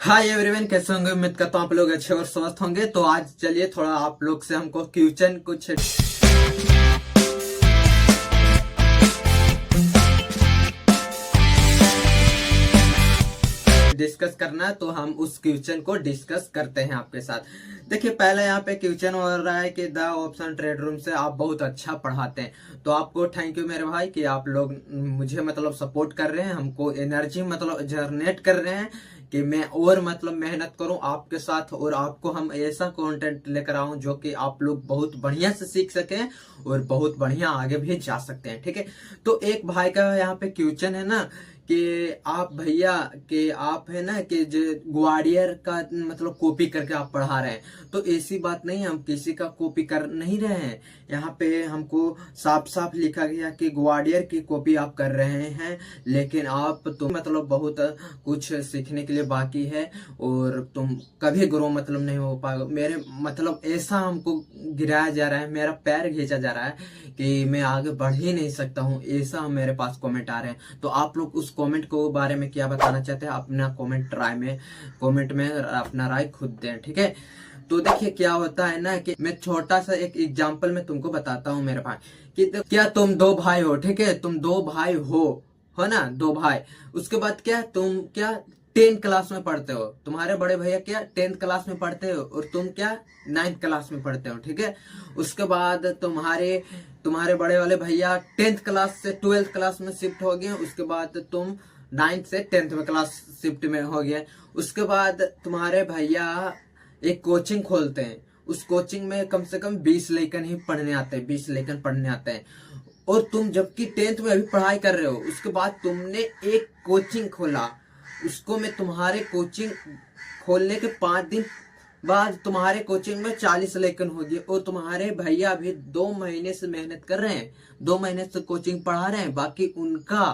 Hi everyone, कैसे होंगे? उम्मीद करता हूँ आप लोग अच्छे और स्वस्थ होंगे। तो आज चलिए थोड़ा आप लोग से हमको क्वेश्चन कुछ डिस्कस करना है, तो हम उस क्वेश्चन को डिस्कस करते हैं आपके साथ। देखिए, पहले यहाँ पे क्वेश्चन हो रहा है कि द ऑप्शन ट्रेड रूम से आप बहुत अच्छा पढ़ाते हैं, तो आपको थैंक यू मेरे भाई कि आप लोग मुझे मतलब सपोर्ट कर रहे हैं, हमको एनर्जी मतलब जनरेट कर रहे हैं कि मैं और मतलब मेहनत करूं आपके साथ और आपको हम ऐसा कंटेंट लेकर आऊं जो कि आप लोग बहुत बढ़िया से सीख सकें और बहुत बढ़िया आगे भी जा सकते हैं। ठीक है, तो एक भाई का यहाँ पे क्वेश्चन है ना कि आप भैया कि आप है ना कि जो ग्वालियर का मतलब कॉपी करके आप पढ़ा रहे हैं, तो ऐसी बात नहीं है, हम किसी का कॉपी कर नहीं रहे हैं। यहाँ पे हमको साफ साफ लिखा गया कि ग्वालियर की कॉपी आप कर रहे हैं, लेकिन आप तुम मतलब बहुत कुछ सीखने के लिए बाकी है और तुम कभी ग्रो मतलब नहीं हो पाएगा। मेरे मतलब ऐसा हमको गिराया जा रहा है, मेरा पैर खींचा जा रहा है कि मैं आगे बढ़ ही नहीं सकता हूँ, ऐसा मेरे पास कमेंट आ रहे हैं। तो आप लोग उस कमेंट को बारे में क्या बताना चाहते हैं, अपना कमेंट में अपना राय खुद दें। ठीक है, तो देखिए क्या होता है ना कि मैं छोटा सा एक एग्जांपल में तुमको बताता हूँ मेरे भाई कि क्या तुम दो भाई हो। ठीक है, तुम दो भाई हो ना, दो भाई। उसके बाद क्या तुम क्या 10th क्लास में पढ़ते हो, तुम्हारे बड़े भैया क्या 10th क्लास में पढ़ते हो और तुम क्या 9th क्लास में पढ़ते हो। ठीक है, उसके बाद तुम्हारे बड़े वाले भैया 10th क्लास से 12th क्लास में शिफ्ट हो गए। उसके बाद तुम 9th से 10th में क्लास शिफ्ट में हो गए। उसके बाद तुम्हारे भैया एक कोचिंग खोलते हैं, उस कोचिंग में कम से कम 20 लेखन ही पढ़ने आते हैं, 20 लेखन पढ़ने आते हैं। और तुम जबकि 10th में अभी पढ़ाई कर रहे हो, उसके बाद तुमने एक कोचिंग खोला, उसको में तुम्हारे कोचिंग खोलने के 5 दिन बाद तुम्हारे कोचिंग में 40 लेखन हो गए और तुम्हारे भैया भी 2 महीने से मेहनत कर रहे हैं, 2 महीने से कोचिंग पढ़ा रहे हैं, बाकी उनका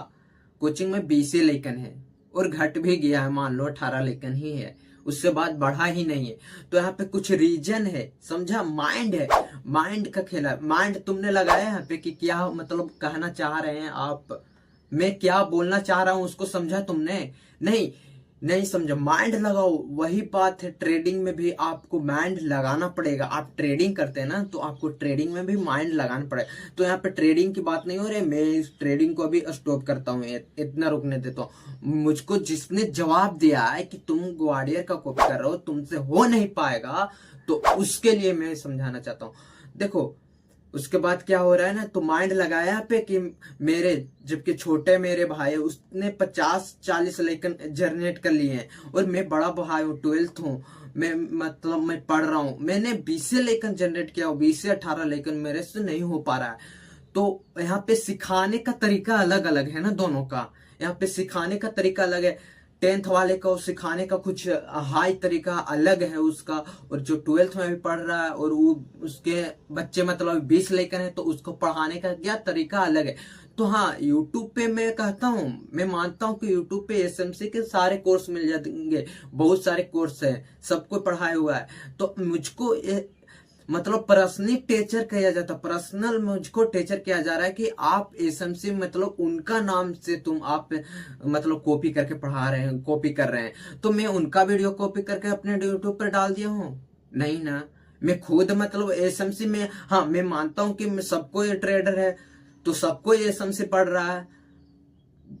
कोचिंग में 20 लेखन है और घट भी गया है, मान लो 18 लेखन ही है, उससे बाद बढ़ा ही नहीं है। तो यहाँ पे कुछ रीजन है, समझा? माइंड है, माइंड का खेल है। माइंड तुमने लगाया यहाँ पे कि क्या मतलब कहना चाह रहे हैं आप, मैं क्या बोलना चाह रहा हूं उसको समझा तुमने? नहीं, नहीं समझा। माइंड लगाओ, वही बात है। ट्रेडिंग में भी आपको माइंड लगाना पड़ेगा। आप ट्रेडिंग करते हैं ना, तो आपको ट्रेडिंग में भी माइंड लगाना पड़ेगा। तो यहाँ पे ट्रेडिंग की बात नहीं हो रही, मैं इस ट्रेडिंग को अभी स्टॉप करता हूँ, इतना रुकने देता हूँ। मुझको जिसने जवाब दिया है कि तुम ग्वालियर का कॉपी कर रहे हो, तुमसे हो नहीं पाएगा, तो उसके लिए मैं समझाना चाहता हूँ। देखो, उसके बाद क्या हो रहा है ना, तो माइंड लगाया पे कि मेरे जबकि छोटे मेरे भाई उसने 50-40 लेकिन जनरेट कर लिए हैं और मैं बड़ा भाई हूँ, 12th हूँ, मैं मतलब मैं पढ़ रहा हूँ, मैंने 20 लेकिन जनरेट किया, 20 से 18 लेकिन मेरे से नहीं हो पा रहा है। तो यहाँ पे सिखाने का तरीका अलग अलग है ना दोनों का, यहाँ पे सिखाने का तरीका अलग है। 10th वाले को सिखाने का कुछ हाई तरीका अलग है उसका, और जो 12th में भी पढ़ रहा है और वो उसके बच्चे मतलब 20 लेकर है, तो उसको पढ़ाने का क्या तरीका अलग है। तो हाँ, यूट्यूब पे मैं कहता हूँ, मैं मानता हूँ कि यूट्यूब पे एसएमसी के सारे कोर्स मिल जाएंगे, बहुत सारे कोर्स हैं, सबको पढ़ाया हुआ है। तो मुझको मतलब पर्सनली टीचर किया जाता, पर्सनल मुझको टीचर किया जा रहा है कि आप एसएमसी मतलब उनका नाम से तुम आप मतलब कॉपी करके पढ़ा रहे हैं, कॉपी कर रहे हैं। तो मैं उनका वीडियो कॉपी करके अपने यूट्यूब पर डाल दिया हूँ? नहीं ना, मैं खुद मतलब एसएमसी में, हाँ मैं मानता हूँ कि सबको ये ट्रेडर है, तो सबको ये एसएमसी पढ़ रहा है।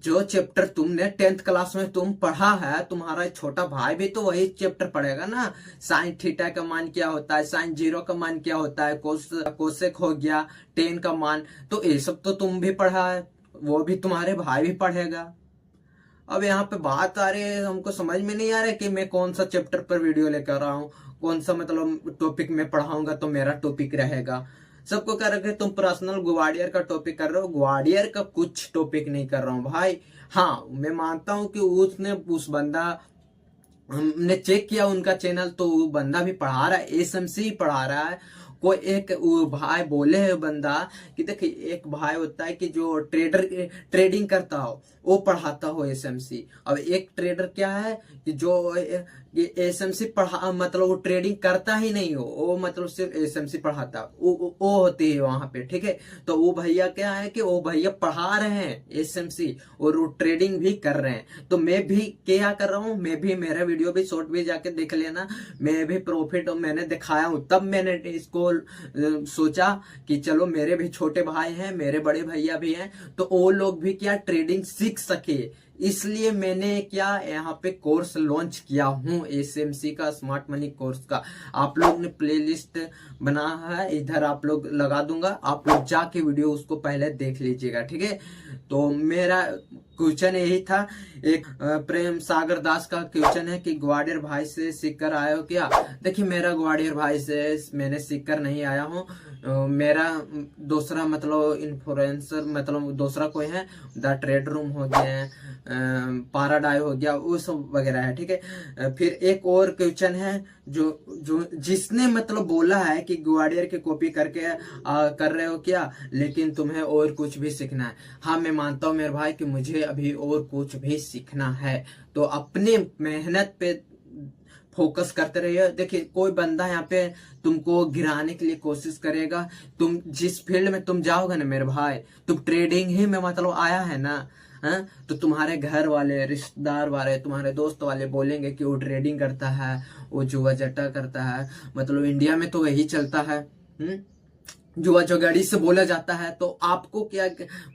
जो चैप्टर तुमने 10th क्लास में तुम पढ़ा है, तुम्हारा छोटा भाई भी तो वही चैप्टर पढ़ेगा ना। साइन थीटा का मान क्या होता है, साइन जीरो का मान क्या होता है, कोसेक हो गया 10 का मान, तो ये सब तो तुम भी पढ़ा है, वो भी तुम्हारे भाई भी पढ़ेगा। अब यहाँ पे बात आ रही है, हमको समझ में नहीं आ रहा है कि मैं कौन सा चैप्टर पर वीडियो लेकर रहा हूँ, कौन सा मतलब टॉपिक में पढ़ाऊंगा तो मेरा टॉपिक रहेगा। सबको कह रहे तुम पर्सनल ग्वालियर का टॉपिक कर रहे हो, ग्वालियर का कुछ टॉपिक नहीं कर रहा हूँ भाई। हाँ, मैं मानता हूँ कि उसने उस बंदा, हमने चेक किया उनका चैनल, तो वो बंदा भी पढ़ा रहा है, एसएमसी पढ़ा रहा है, कोई एक वो भाई बोले है बंदा कि देखिए एक भाई होता है कि जो ट्रेडिंग करता हो वो पढ़ाता हो एसएमसी। अब एक ट्रेडर क्या है कि जो एसएमसी पढ़ा मतलब वो ट्रेडिंग करता ही नहीं हो, वो मतलब सिर्फ एसएमसी पढ़ाता, वो होती है वहां पे, ठीक है। तो वो भैया क्या है कि वो भैया पढ़ा रहे हैं एसएमसी और वो ट्रेडिंग भी कर रहे हैं। तो मैं भी क्या कर रहा हूँ, मैं भी मेरा वीडियो भी शॉर्ट भी जाके देख लेना, मैं भी प्रॉफिट मैंने दिखाया हूँ। तब मैंने इसको सोचा कि चलो मेरे भी छोटे भाई हैं, मेरे बड़े भैया भी हैं, तो वो लोग भी क्या ट्रेडिंग सीख सके, इसलिए मैंने क्या यहाँ पे कोर्स लॉन्च किया हूँ एसएमसी का, स्मार्ट मनी कोर्स का। आप लोग ने प्लेलिस्ट बना है, इधर आप लोग लगा दूंगा, आप लोग जाके वीडियो उसको पहले देख लीजिएगा, ठीक है। तो मेरा क्वेश्चन यही था, एक प्रेम सागर दास का क्वेश्चन है कि ग्वालियर भाई से सीख कर आए हो क्या। देखिए मेरा ग्वालियर भाई से मैंने सीख कर नहीं आया हूँ, मेरा दूसरा मतलब इन्फ्लुएंसर मतलब दूसरा कोई है, द ट्रेड रूम हो गया, पाराडाई हो गया, वो सब वगैरह है, ठीक है। फिर एक और क्वेश्चन है जो जिसने मतलब बोला है कि ग्वालियर की कॉपी करके कर रहे हो क्या, लेकिन तुम्हें और कुछ भी सीखना है। हाँ मैं मानता हूँ मेरे भाई कि मुझे अभी और कुछ भी सीखना है, तो अपने मेहनत पे फोकस करते रहिए। देखिए कोई बंदा यहाँ पे तुमको गिराने के लिए कोशिश करेगा, तुम जिस फील्ड में तुम जाओगे ना मेरे भाई, तुम ट्रेडिंग ही में मतलब आया है ना, हाँ, तो तुम्हारे घर वाले, रिश्तेदार वाले, तुम्हारे दोस्त वाले बोलेंगे कि वो ट्रेडिंग करता है, वो जुआ जट्टा करता है, मतलब इंडिया में तो वही चलता है, जुआ चौगाड़ी से बोला जाता है। तो आपको क्या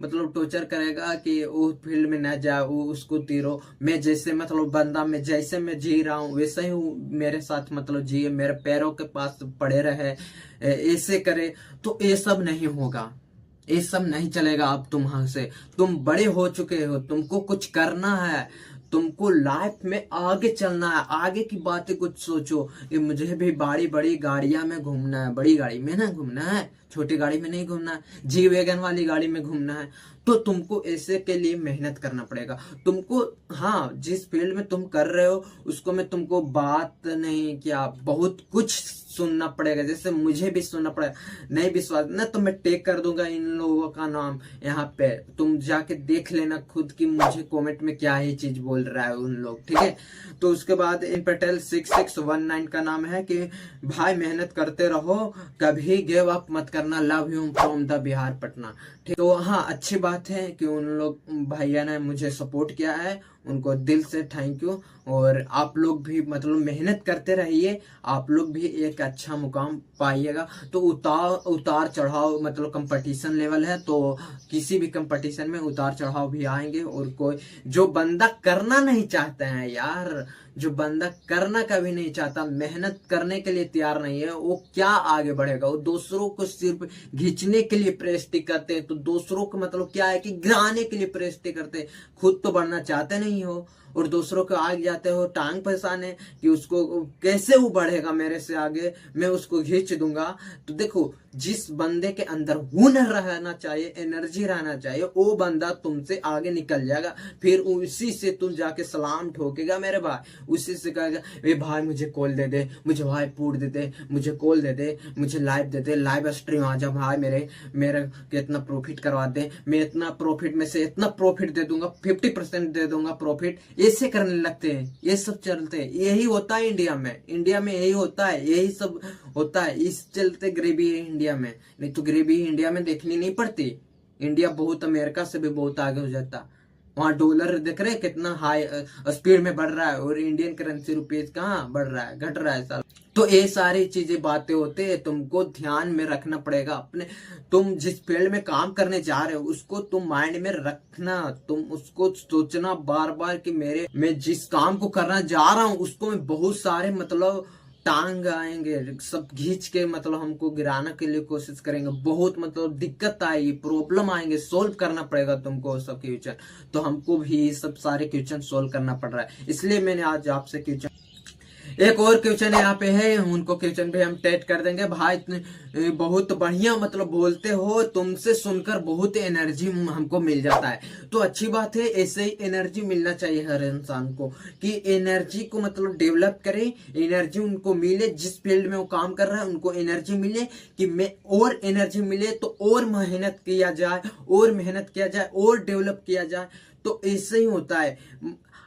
मतलब टॉर्चर करेगा कि वो फील्ड में ना जाए, वो उसको तीरो। मैं जैसे मतलब बंदा, मैं जैसे मैं जी रहा हूँ वैसे ही मेरे साथ मतलब जिए, मेरे पैरों के पास पड़े रहे, ऐसे करे, तो ये सब नहीं होगा, ये सब नहीं चलेगा। अब तुम्हारे से तुम बड़े हो चुके हो, तुमको कुछ करना है, तुमको लाइफ में आगे चलना है, आगे की बातें कुछ सोचो कि मुझे भी बड़ी बड़ी गाड़ियां में घूमना है, बड़ी गाड़ी में ना घूमना है, छोटी गाड़ी में नहीं घूमना है, जी वैगन वाली गाड़ी में घूमना है। तो तुमको ऐसे के लिए मेहनत करना पड़ेगा तुमको। हाँ जिस फील्ड में तुम कर रहे हो उसको मैं तुमको बात नहीं क्या, बहुत कुछ सुनना पड़ेगा, जैसे मुझे भी सुनना पड़ेगा। नहीं विश्वास ना तो मैं टेक कर दूंगा इन लोगों का नाम यहाँ पे, तुम जाके देख लेना खुद की मुझे कमेंट में क्या ही चीज बोल रहा है उन लोग, ठीक है। तो उसके बाद इन पटेल 6619 का नाम है कि भाई मेहनत करते रहो, कभी गिव अप मत करना, love you from the Bihar Patna, ठीक। तो हाँ अच्छी बात है कि उन लोग भैया ने मुझे सपोर्ट किया है, उनको दिल से थैंक यू। और आप लोग भी मतलब मेहनत करते रहिए, आप लोग भी एक अच्छा मुकाम पाइएगा। तो उतार चढ़ाव मतलब कंपटीशन लेवल है, तो किसी भी कंपटीशन में उतार चढ़ाव भी आएंगे। और कोई जो बंदा करना नहीं चाहता है यार, जो बंदा करना कभी नहीं चाहता, मेहनत करने के लिए तैयार नहीं है, वो क्या आगे बढ़ेगा। वो दूसरों को सिर्फ खींचने के लिए प्रेस्टी करते हैं, तो दूसरों को मतलब क्या है कि गिराने के लिए प्रेस्टी करते हैं, खुद तो बढ़ना चाहते नहीं हो और दूसरों को आगे जाते हो टांग फंसाने कि उसको कैसे वो बढ़ेगा मेरे से आगे, मैं उसको खींच दूंगा। तो देखो जिस बंदे के अंदर हुनर रहना चाहिए, एनर्जी रहना चाहिए, वो बंदा तुमसे आगे निकल जाएगा, फिर उसी से तुम जाके सलाम ठोकेगा मेरे भाई, उसी से कहेगा ए भाई मुझे कॉल दे दे, मुझे भाई पूड दे दे, मुझे कॉल दे दे, मुझे लाइव दे दे, लाइव स्ट्रीम आ जा भाई, मेरा कितना प्रॉफिट करवा दे, मैं इतना प्रॉफिट में से इतना प्रॉफिट दे दूंगा, 50% दे दूंगा प्रॉफिट। ऐसे करने लगते हैं, ये सब चलते हैं, यही होता है इंडिया में यही होता है, यही सब होता है, इस चलते गरीबी है इंडिया में। नहीं तो गरीबी इंडिया में देखनी नहीं पड़ती, इंडिया बहुत अमेरिका से भी बहुत आगे हो जाता। वहां डॉलर देख रहे कितना हाई स्पीड में बढ़ रहा है, और इंडियन करेंसी रुपीज कहाँ बढ़ रहा है, घट रहा है साल। तो ये सारी चीजें बातें होते हैं, तुमको ध्यान में रखना पड़ेगा अपने। तुम जिस फील्ड में काम करने जा रहे हो उसको तुम माइंड में रखना, तुम उसको सोचना बार बार कि मैं जिस काम को करना जा रहा हूँ उसको मैं बहुत सारे मतलब टांग आएंगे, सब खींच के मतलब हमको गिराने के लिए कोशिश करेंगे, बहुत मतलब दिक्कत आएगी, प्रॉब्लम आएंगे, सोल्व करना पड़ेगा तुमको सब क्वेश्चन। तो हमको भी ये सब सारे क्वेश्चन सोल्व करना पड़ रहा है, इसलिए मैंने आज आपसे क्वेश्चन एक और क्वेश्चन यहाँ पे है, उनको क्वेश्चन भी हम टेट कर देंगे। भाई बहुत बढ़िया मतलब बोलते हो, तुमसे सुनकर बहुत एनर्जी हमको मिल जाता है। तो अच्छी बात है, ऐसे ही एनर्जी मिलना चाहिए हर इंसान को, कि एनर्जी को मतलब डेवलप करे, एनर्जी उनको मिले, जिस फील्ड में वो काम कर रहा है उनको एनर्जी मिले, कि मैं और एनर्जी मिले तो और मेहनत किया जाए, और मेहनत किया जाए, और डेवलप किया जाए। तो ऐसे ही होता है।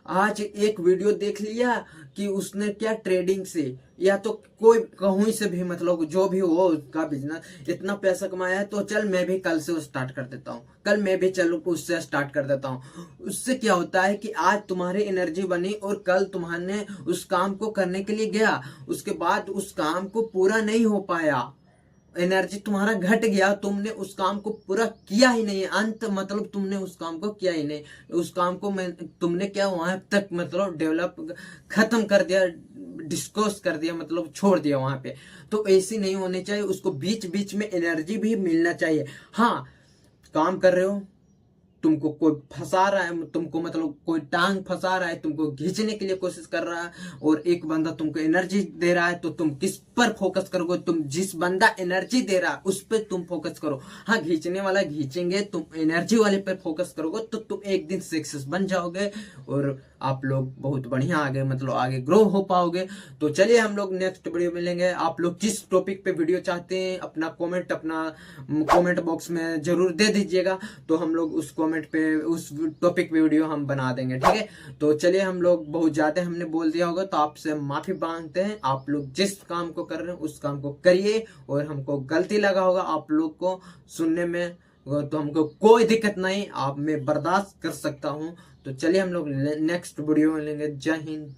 आज एक वीडियो देख लिया कि उसने क्या ट्रेडिंग से या तो कोई कहीं से भी मतलब जो भी हो उसका बिजनेस इतना पैसा कमाया है, तो चल मैं भी कल से वो स्टार्ट कर देता हूँ, कल मैं भी चलो उससे स्टार्ट कर देता हूँ। उससे क्या होता है कि आज तुम्हारी एनर्जी बनी और कल तुम्हारे उस काम को करने के लिए गया, उसके बाद उस काम को पूरा नहीं हो पाया, एनर्जी तुम्हारा घट गया, तुमने उस काम को पूरा किया ही नहीं, अंत मतलब तुमने उस काम को किया ही नहीं, उस काम को तुमने क्या वहां तक मतलब डेवलप खत्म कर दिया, डिस्कोस कर दिया, मतलब छोड़ दिया वहां पे। तो ऐसी नहीं होनी चाहिए, उसको बीच बीच में एनर्जी भी मिलना चाहिए। हाँ, काम कर रहे हो, तुमको कोई फंसा रहा है, तुमको मतलब कोई टांग फंसा रहा है, तुमको खींचने के लिए कोशिश कर रहा है, और एक बंदा तुमको एनर्जी दे रहा है, तो तुम किस पर फोकस करोगे? तुम जिस बंदा एनर्जी दे रहा है उस पर तुम फोकस करो। हाँ, खींचने वाला खींचेंगे, तुम एनर्जी वाले पर फोकस करोगे तो तुम एक दिन सक्सेस बन जाओगे, और आप लोग बहुत बढ़िया आगे मतलब आगे ग्रो हो पाओगे। तो चलिए हम लोग नेक्स्ट वीडियो मिलेंगे। आप लोग जिस टॉपिक पे वीडियो चाहते हैं अपना कमेंट बॉक्स में जरूर दे दीजिएगा, तो हम लोग उस कमेंट पे उस टॉपिक पे वीडियो हम बना देंगे, ठीक है। तो चलिए, हम लोग बहुत ज्यादा हमने बोल दिया होगा तो आपसे माफी मांगते हैं। आप लोग जिस काम को कर रहे हैं उस काम को करिए, और हमको गलती लगा होगा आप लोग को सुनने में तो हमको कोई दिक्कत नहीं, आप मैं बर्दाश्त कर सकता हूँ। तो चलिए हम लोग नेक्स्ट वीडियो में मिलेंगे। जय हिंद।